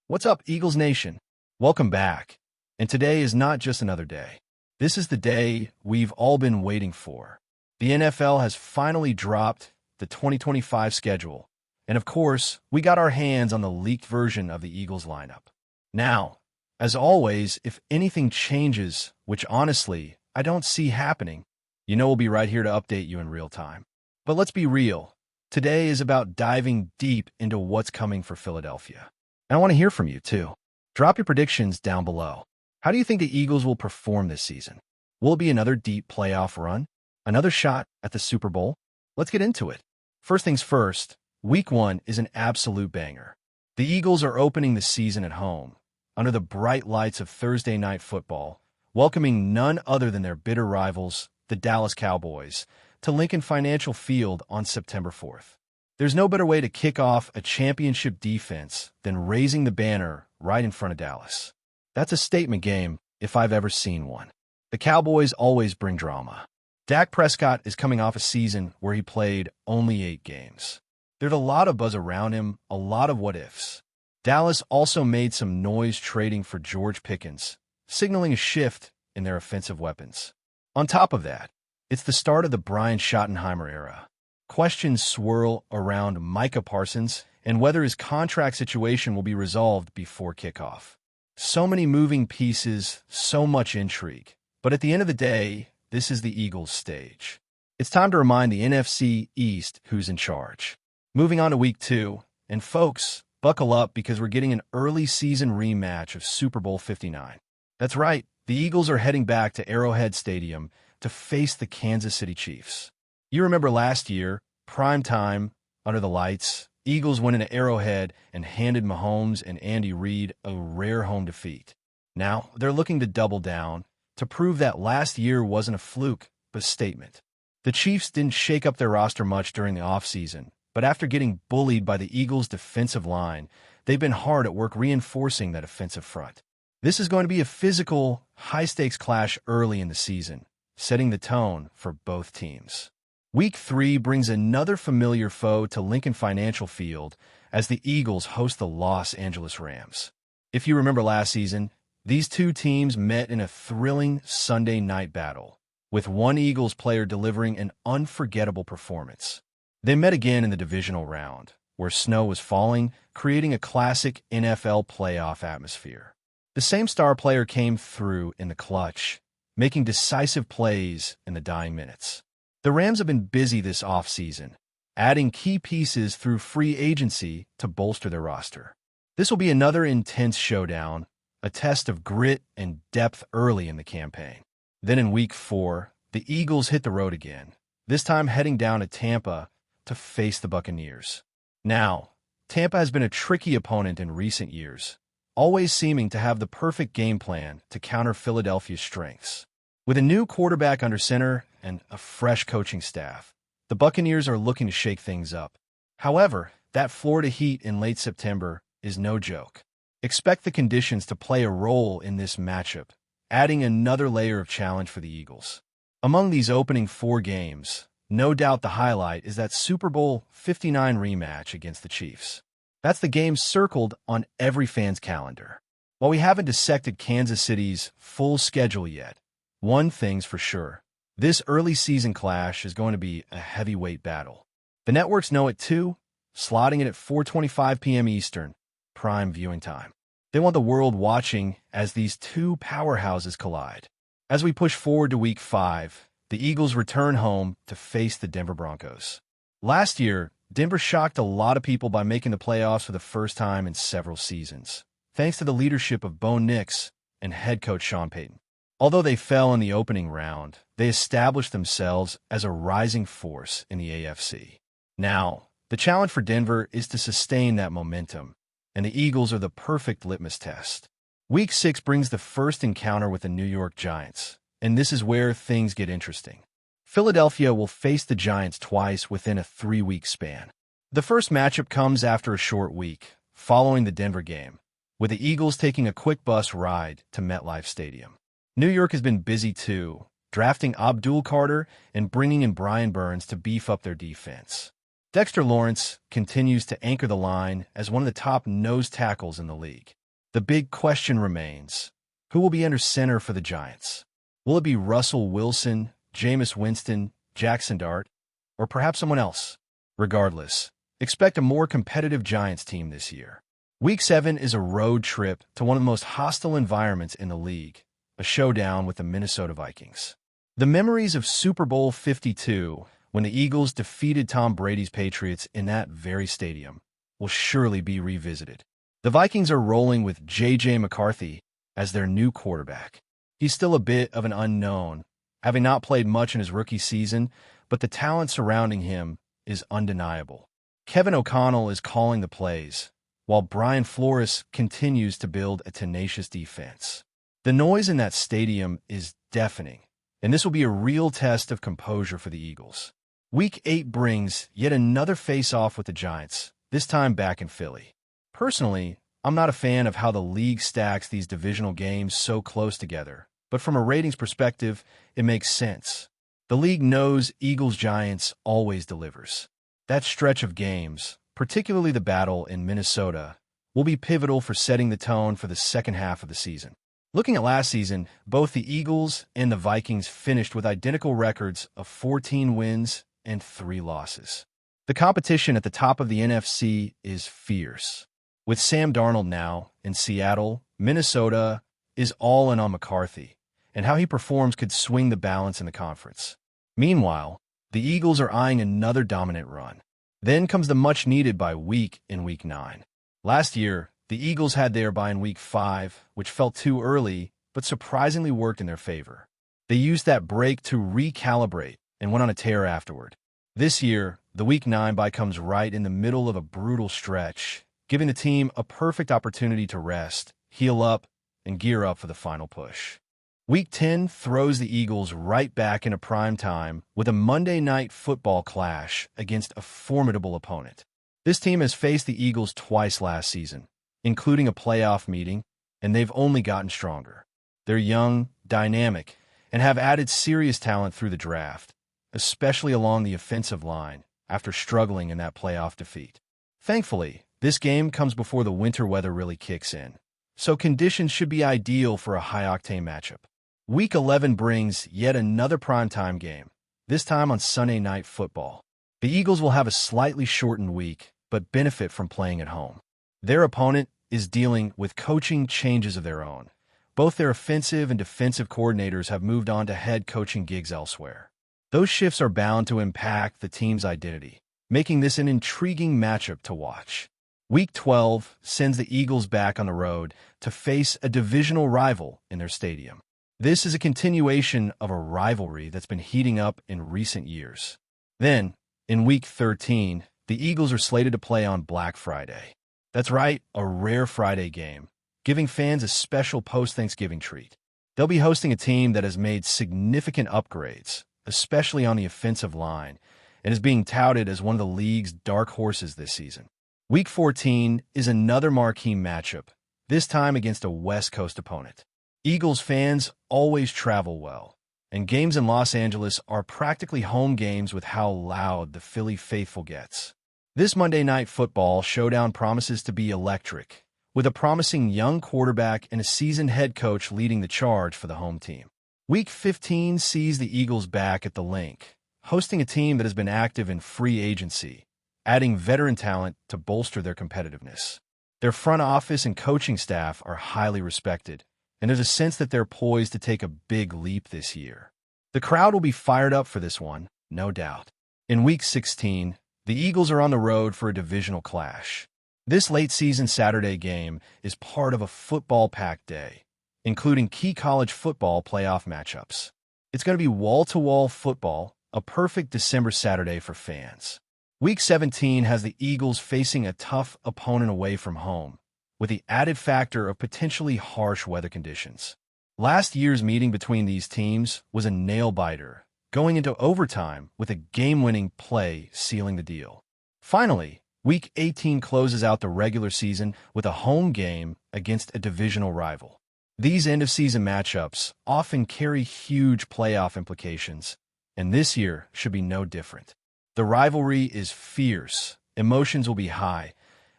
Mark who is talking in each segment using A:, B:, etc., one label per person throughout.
A: What's up, Eagles Nation? Welcome back. And today is not just another day. This is the day we've all been waiting for. The NFL has finally dropped the 2025 schedule. And of course, we got our hands on the leaked version of the Eagles lineup. Now, as always, if anything changes, which honestly, I don't see happening, we'll be right here to update you in real time. But let's be real. Today is about diving deep into what's coming for Philadelphia. And I want to hear from you, too. Drop your predictions down below. How do you think the Eagles will perform this season? Will it be another deep playoff run? Another shot at the Super Bowl? Let's get into it. First things first, Week 1 is an absolute banger. The Eagles are opening the season at home, under the bright lights of Thursday Night Football, welcoming none other than their bitter rivals, the Dallas Cowboys, to Lincoln Financial Field on September 4th. There's no better way to kick off a championship defense than raising the banner right in front of Dallas. That's a statement game if I've ever seen one. The Cowboys always bring drama. Dak Prescott is coming off a season where he played only 8 games. There's a lot of buzz around him, a lot of what-ifs. Dallas also made some noise trading for George Pickens, signaling a shift in their offensive weapons. On top of that, it's the start of the Brian Schottenheimer era. Questions swirl around Micah Parsons and whether his contract situation will be resolved before kickoff. So many moving pieces, so much intrigue. But at the end of the day, this is the Eagles' stage. It's time to remind the NFC East who's in charge. Moving on to Week 2, and folks, buckle up because we're getting an early season rematch of Super Bowl 59. That's right, the Eagles are heading back to Arrowhead Stadium to face the Kansas City Chiefs. You remember last year, prime time, under the lights, Eagles went into Arrowhead and handed Mahomes and Andy Reid a rare home defeat. Now, they're looking to double down to prove that last year wasn't a fluke, but a statement. The Chiefs didn't shake up their roster much during the offseason, but after getting bullied by the Eagles' defensive line, they've been hard at work reinforcing that offensive front. This is going to be a physical, high-stakes clash early in the season, setting the tone for both teams. Week 3 brings another familiar foe to Lincoln Financial Field as the Eagles host the Los Angeles Rams. If you remember last season, these two teams met in a thrilling Sunday night battle, with one Eagles player delivering an unforgettable performance. They met again in the Divisional round, where snow was falling, creating a classic NFL playoff atmosphere. The same star player came through in the clutch, making decisive plays in the dying minutes. The Rams have been busy this offseason, adding key pieces through free agency to bolster their roster. This will be another intense showdown, a test of grit and depth early in the campaign. Then in Week 4, the Eagles hit the road again, this time heading down to Tampa to face the Buccaneers. Now, Tampa has been a tricky opponent in recent years, always seeming to have the perfect game plan to counter Philadelphia's strengths. With a new quarterback under center and a fresh coaching staff, the Buccaneers are looking to shake things up. However, that Florida heat in late September is no joke. Expect the conditions to play a role in this matchup, adding another layer of challenge for the Eagles. Among these opening 4 games, no doubt the highlight is that Super Bowl 59 rematch against the Chiefs. That's the game circled on every fan's calendar. While we haven't dissected Kansas City's full schedule yet, one thing's for sure. This early season clash is going to be a heavyweight battle. The networks know it too, slotting it at 4:25 p.m. Eastern, prime viewing time. They want the world watching as these two powerhouses collide. As we push forward to Week 5, the Eagles return home to face the Denver Broncos. Last year, Denver shocked a lot of people by making the playoffs for the first time in several seasons, thanks to the leadership of Bo Nix and head coach Sean Payton. Although they fell in the opening round, they established themselves as a rising force in the AFC. Now, the challenge for Denver is to sustain that momentum, and the Eagles are the perfect litmus test. Week 6 brings the first encounter with the New York Giants, and this is where things get interesting. Philadelphia will face the Giants twice within a 3-week span. The first matchup comes after a short week, following the Denver game, with the Eagles taking a quick bus ride to MetLife Stadium. New York has been busy too, drafting Abdul Carter and bringing in Brian Burns to beef up their defense. Dexter Lawrence continues to anchor the line as one of the top nose tackles in the league. The big question remains, who will be under center for the Giants? Will it be Russell Wilson, Jameis Winston, Jackson Dart, or perhaps someone else? Regardless, expect a more competitive Giants team this year. Week 7 is a road trip to one of the most hostile environments in the league, a showdown with the Minnesota Vikings. The memories of Super Bowl 52, when the Eagles defeated Tom Brady's Patriots in that very stadium, will surely be revisited. The Vikings are rolling with J.J. McCarthy as their new quarterback. He's still a bit of an unknown, having not played much in his rookie season, but the talent surrounding him is undeniable. Kevin O'Connell is calling the plays, while Brian Flores continues to build a tenacious defense. The noise in that stadium is deafening, and this will be a real test of composure for the Eagles. Week 8 brings yet another face-off with the Giants, this time back in Philly. Personally, I'm not a fan of how the league stacks these divisional games so close together, but from a ratings perspective, it makes sense. The league knows Eagles-Giants always delivers. That stretch of games, particularly the battle in Minnesota, will be pivotal for setting the tone for the second half of the season. Looking at last season, both the Eagles and the Vikings finished with identical records of 14 wins and 3 losses. The competition at the top of the NFC is fierce. With Sam Darnold now in Seattle, Minnesota is all in on McCarthy, and how he performs could swing the balance in the conference. Meanwhile, the Eagles are eyeing another dominant run. Then comes the much-needed bye week in Week 9. Last year, the Eagles had their bye in Week 5, which felt too early, but surprisingly worked in their favor. They used that break to recalibrate and went on a tear afterward. This year, the Week 9 bye comes right in the middle of a brutal stretch, giving the team a perfect opportunity to rest, heal up, and gear up for the final push. Week 10 throws the Eagles right back into prime time with a Monday Night Football clash against a formidable opponent. This team has faced the Eagles twice last season, including a playoff meeting, and they've only gotten stronger. They're young, dynamic, and have added serious talent through the draft, especially along the offensive line after struggling in that playoff defeat. Thankfully, this game comes before the winter weather really kicks in, so conditions should be ideal for a high-octane matchup. Week 11 brings yet another primetime game, this time on Sunday Night Football. The Eagles will have a slightly shortened week, but benefit from playing at home. Their opponent is dealing with coaching changes of their own. Both their offensive and defensive coordinators have moved on to head coaching gigs elsewhere. Those shifts are bound to impact the team's identity, making this an intriguing matchup to watch. Week 12 sends the Eagles back on the road to face a divisional rival in their stadium. This is a continuation of a rivalry that's been heating up in recent years. Then, in Week 13, the Eagles are slated to play on Black Friday. That's right, a rare Friday game, giving fans a special post-Thanksgiving treat. They'll be hosting a team that has made significant upgrades, especially on the offensive line, and is being touted as one of the league's dark horses this season. Week 14 is another marquee matchup, this time against a West Coast opponent. Eagles fans always travel well, and games in Los Angeles are practically home games with how loud the Philly faithful gets. This Monday Night Football showdown promises to be electric, with a promising young quarterback and a seasoned head coach leading the charge for the home team. Week 15 sees the Eagles back at the Link, hosting a team that has been active in free agency, adding veteran talent to bolster their competitiveness. Their front office and coaching staff are highly respected, and there's a sense that they're poised to take a big leap this year. The crowd will be fired up for this one, no doubt. In Week 16, the Eagles are on the road for a divisional clash. This late-season Saturday game is part of a football-packed day, including key college football playoff matchups. It's going to be wall-to-wall football, a perfect December Saturday for fans. Week 17 has the Eagles facing a tough opponent away from home, with the added factor of potentially harsh weather conditions. Last year's meeting between these teams was a nail-biter, going into overtime with a game-winning play sealing the deal. Finally, Week 18 closes out the regular season with a home game against a divisional rival. These end-of-season matchups often carry huge playoff implications, and this year should be no different. The rivalry is fierce, emotions will be high,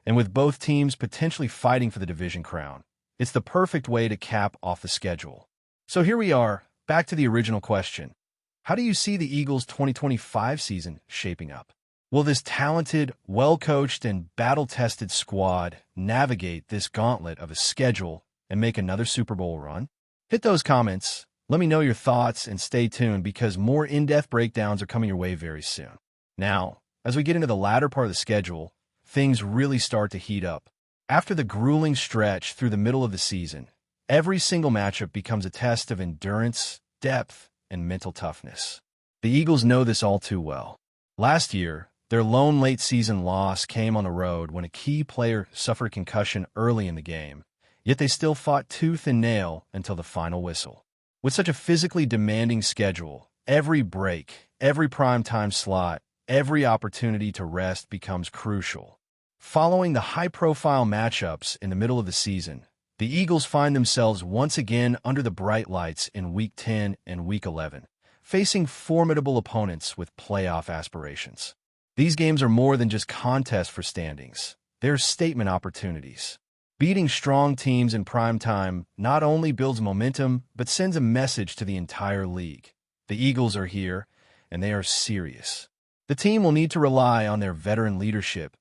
A: and with both teams potentially fighting for the division crown, it's the perfect way to cap off the schedule. So here we are, back to the original question. How do you see the Eagles' 2025 season shaping up? Will this talented, well-coached, and battle-tested squad navigate this gauntlet of a schedule and make another Super Bowl run? Hit those comments, let me know your thoughts, and stay tuned because more in-depth breakdowns are coming your way very soon. Now, as we get into the latter part of the schedule, things really start to heat up. After the grueling stretch through the middle of the season, every single matchup becomes a test of endurance, depth, and mental toughness. The Eagles know this all too well. Last year, their lone late-season loss came on the road when a key player suffered a concussion early in the game, yet they still fought tooth and nail until the final whistle. With such a physically demanding schedule, every break, every primetime slot, every opportunity to rest becomes crucial. Following the high-profile matchups in the middle of the season, the Eagles find themselves once again under the bright lights in Week 10 and Week 11, facing formidable opponents with playoff aspirations. These games are more than just contests for standings. They're statement opportunities. Beating strong teams in prime time not only builds momentum, but sends a message to the entire league. The Eagles are here, and they are serious. The team will need to rely on their veteran leadership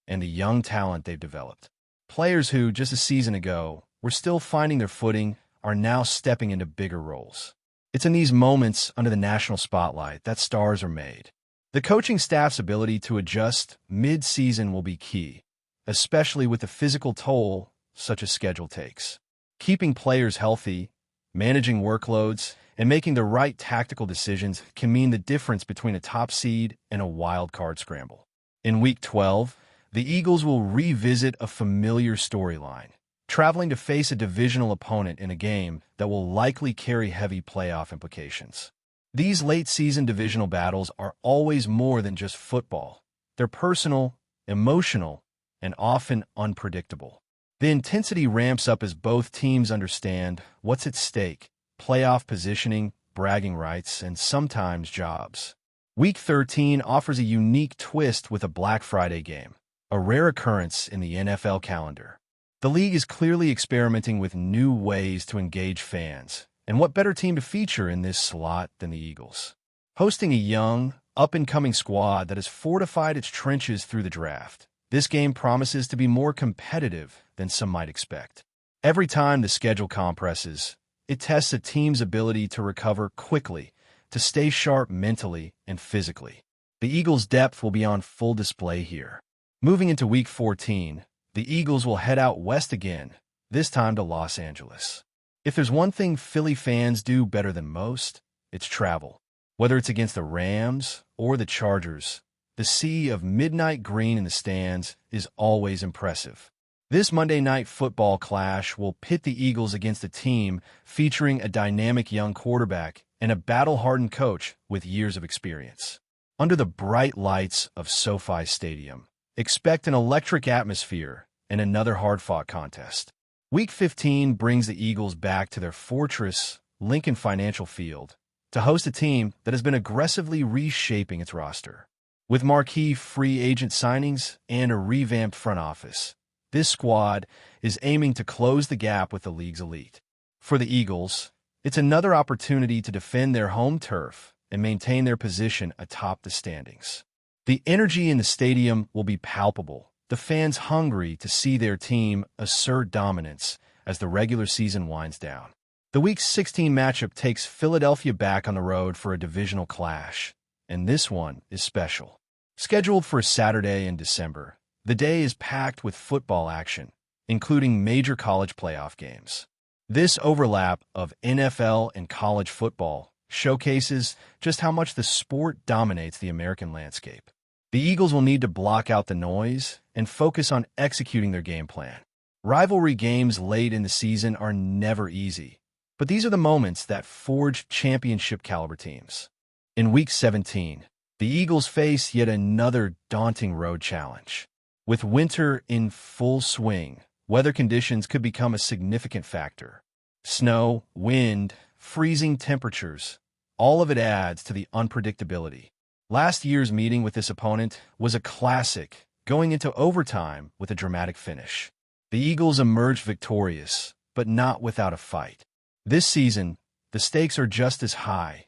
A: and the young talent they've developed. Players who, just a season ago, were still finding their footing are now stepping into bigger roles. It's in these moments under the national spotlight that stars are made. The coaching staff's ability to adjust mid-season will be key, especially with the physical toll such a schedule takes. Keeping players healthy, managing workloads, and making the right tactical decisions can mean the difference between a top seed and a wild card scramble. In Week 12, the Eagles will revisit a familiar storyline, traveling to face a divisional opponent in a game that will likely carry heavy playoff implications. These late-season divisional battles are always more than just football. They're personal, emotional, and often unpredictable. The intensity ramps up as both teams understand what's at stake: playoff positioning, bragging rights, and sometimes jobs. Week 13 offers a unique twist with a Black Friday game, a rare occurrence in the NFL calendar. The league is clearly experimenting with new ways to engage fans, and what better team to feature in this slot than the Eagles? Hosting a young, up-and-coming squad that has fortified its trenches through the draft, this game promises to be more competitive than some might expect. Every time the schedule compresses, it tests a team's ability to recover quickly, to stay sharp mentally and physically. The Eagles' depth will be on full display here. Moving into Week 14, the Eagles will head out west again, this time to Los Angeles. If there's one thing Philly fans do better than most, it's travel. Whether it's against the Rams or the Chargers, the sea of midnight green in the stands is always impressive. This Monday Night Football clash will pit the Eagles against a team featuring a dynamic young quarterback and a battle-hardened coach with years of experience. Under the bright lights of SoFi Stadium, expect an electric atmosphere and another hard-fought contest. Week 15 brings the Eagles back to their fortress, Lincoln Financial Field, to host a team that has been aggressively reshaping its roster. With marquee free agent signings and a revamped front office, this squad is aiming to close the gap with the league's elite. For the Eagles, it's another opportunity to defend their home turf and maintain their position atop the standings. The energy in the stadium will be palpable, the fans hungry to see their team assert dominance as the regular season winds down. The Week 16 matchup takes Philadelphia back on the road for a divisional clash, and this one is special. Scheduled for Saturday in December, the day is packed with football action, including major college playoff games. This overlap of NFL and college football showcases just how much the sport dominates the American landscape. The Eagles will need to block out the noise and focus on executing their game plan. Rivalry games late in the season are never easy, but these are the moments that forge championship-caliber teams. In Week 17, the Eagles face yet another daunting road challenge. With winter in full swing, weather conditions could become a significant factor. Snow, wind, freezing temperatures, all of it adds to the unpredictability. Last year's meeting with this opponent was a classic, going into overtime with a dramatic finish. The Eagles emerged victorious, but not without a fight. This season, the stakes are just as high,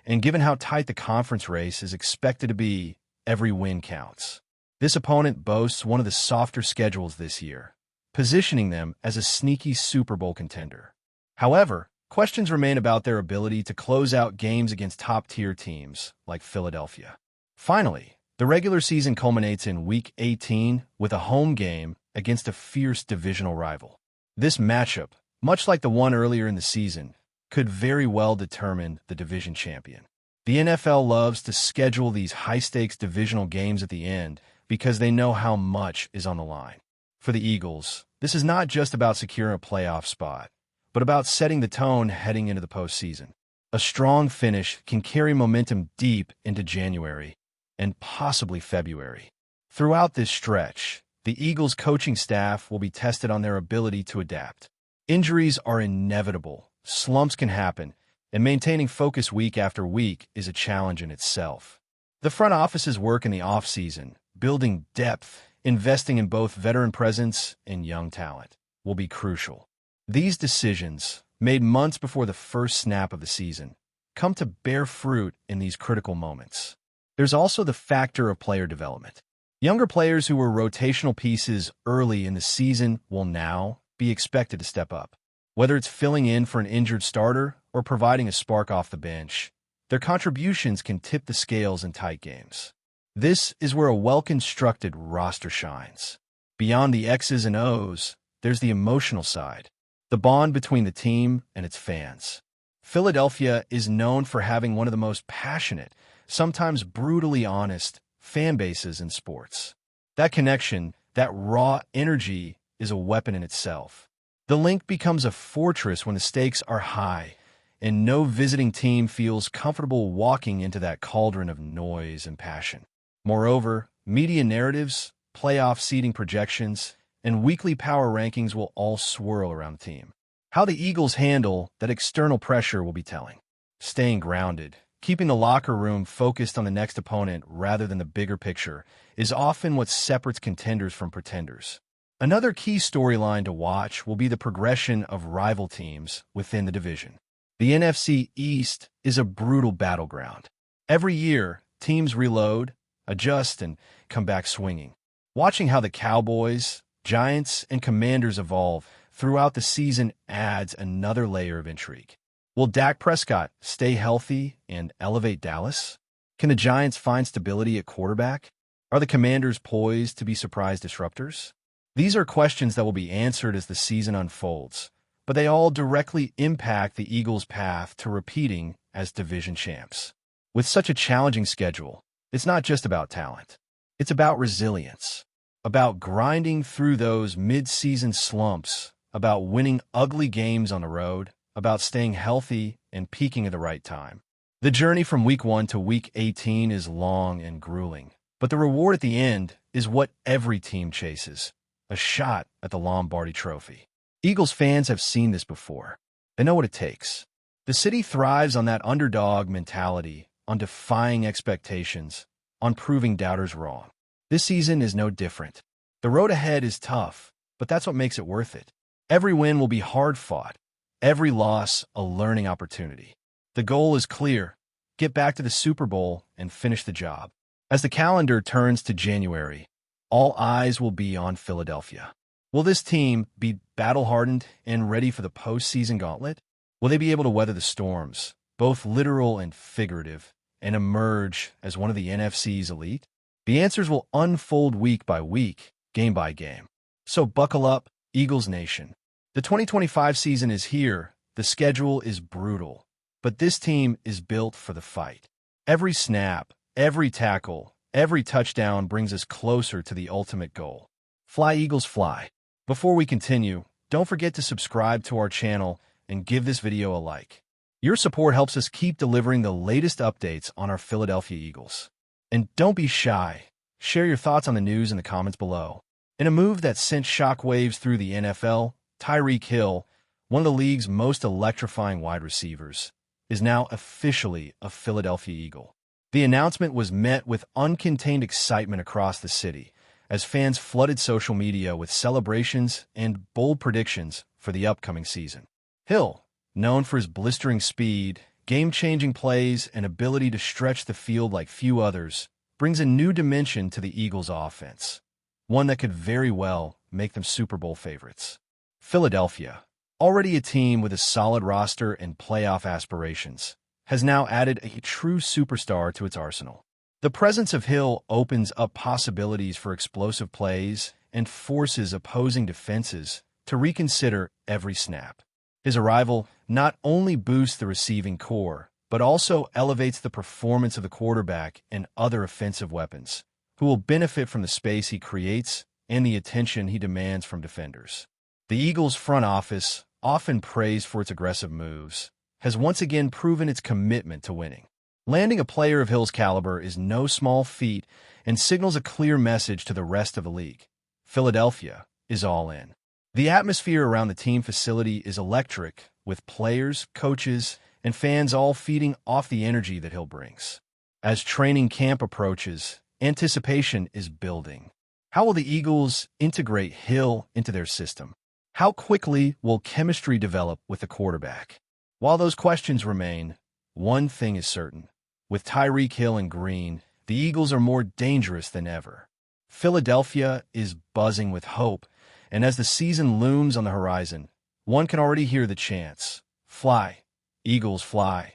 A: and given how tight the conference race is expected to be, every win counts. This opponent boasts one of the softer schedules this year, positioning them as a sneaky Super Bowl contender. However, questions remain about their ability to close out games against top-tier teams like Philadelphia. Finally, the regular season culminates in Week 18 with a home game against a fierce divisional rival. This matchup, much like the one earlier in the season, could very well determine the division champion. The NFL loves to schedule these high-stakes divisional games at the end because they know how much is on the line. For the Eagles, this is not just about securing a playoff spot, but about setting the tone heading into the postseason. A strong finish can carry momentum deep into January and possibly February. Throughout this stretch, the Eagles' coaching staff will be tested on their ability to adapt. Injuries are inevitable, slumps can happen, and maintaining focus week after week is a challenge in itself. The front office's work in the offseason, building depth, investing in both veteran presence and young talent, will be crucial. These decisions, made months before the first snap of the season, come to bear fruit in these critical moments. There's also the factor of player development. Younger players who were rotational pieces early in the season will now be expected to step up. Whether it's filling in for an injured starter or providing a spark off the bench, their contributions can tip the scales in tight games. This is where a well-constructed roster shines. Beyond the X's and O's, there's the emotional side, the bond between the team and its fans. Philadelphia is known for having one of the most passionate, sometimes brutally honest, fan bases in sports. That connection, that raw energy, is a weapon in itself. The link becomes a fortress when the stakes are high, and no visiting team feels comfortable walking into that cauldron of noise and passion. Moreover, media narratives, playoff seeding projections, and weekly power rankings will all swirl around the team. How the Eagles handle that external pressure will be telling. Staying grounded, keeping the locker room focused on the next opponent rather than the bigger picture, is often what separates contenders from pretenders. Another key storyline to watch will be the progression of rival teams within the division. The NFC East is a brutal battleground. Every year, teams reload, adjust, and come back swinging. Watching how the Cowboys, Giants, and Commanders evolve throughout the season adds another layer of intrigue. Will Dak Prescott stay healthy and elevate Dallas? Can the Giants find stability at quarterback? Are the Commanders poised to be surprise disruptors? These are questions that will be answered as the season unfolds, but they all directly impact the Eagles' path to repeating as division champs. With such a challenging schedule, it's not just about talent. It's about resilience, about grinding through those mid-season slumps, about winning ugly games on the road, about staying healthy and peaking at the right time. The journey from Week 1 to Week 18 is long and grueling, but the reward at the end is what every team chases: a shot at the Lombardi Trophy. Eagles fans have seen this before. They know what it takes. The city thrives on that underdog mentality, on defying expectations, on proving doubters wrong. This season is no different. The road ahead is tough, but that's what makes it worth it. Every win will be hard-fought, every loss a learning opportunity. The goal is clear: get back to the Super Bowl and finish the job. As the calendar turns to January, all eyes will be on Philadelphia. Will this team be battle-hardened and ready for the postseason gauntlet? Will they be able to weather the storms, both literal and figurative, and emerge as one of the NFC's elite? The answers will unfold week by week, game by game. So buckle up, Eagles Nation. The 2025 season is here, the schedule is brutal, but this team is built for the fight. Every snap, every tackle, every touchdown brings us closer to the ultimate goal. Fly, Eagles, fly. Before we continue, don't forget to subscribe to our channel and give this video a like. Your support helps us keep delivering the latest updates on our Philadelphia Eagles. And don't be shy. Share your thoughts on the news in the comments below. In a move that sent shockwaves through the NFL, Tyreek Hill, one of the league's most electrifying wide receivers, is now officially a Philadelphia Eagle. The announcement was met with uncontained excitement across the city, as fans flooded social media with celebrations and bold predictions for the upcoming season. Hill, known for his blistering speed, game-changing plays, and ability to stretch the field like few others, brings a new dimension to the Eagles' offense, one that could very well make them Super Bowl favorites. Philadelphia, already a team with a solid roster and playoff aspirations, has now added a true superstar to its arsenal. The presence of Hill opens up possibilities for explosive plays and forces opposing defenses to reconsider every snap. His arrival not only boosts the receiving core, but also elevates the performance of the quarterback and other offensive weapons, who will benefit from the space he creates and the attention he demands from defenders. The Eagles' front office, often praised for its aggressive moves, has once again proven its commitment to winning. Landing a player of Hill's caliber is no small feat and signals a clear message to the rest of the league. Philadelphia is all in. The atmosphere around the team facility is electric, with players, coaches, and fans all feeding off the energy that Hill brings. As training camp approaches, anticipation is building. How will the Eagles integrate Hill into their system? How quickly will chemistry develop with the quarterback? While those questions remain, one thing is certain. With Tyreek Hill and Green, the Eagles are more dangerous than ever. Philadelphia is buzzing with hope, and as the season looms on the horizon, one can already hear the chants, "Fly, Eagles fly,"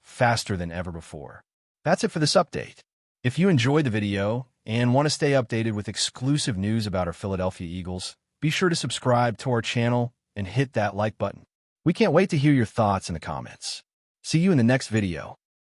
A: faster than ever before. That's it for this update. If you enjoyed the video and want to stay updated with exclusive news about our Philadelphia Eagles, be sure to subscribe to our channel and hit that like button. We can't wait to hear your thoughts in the comments. See you in the next video.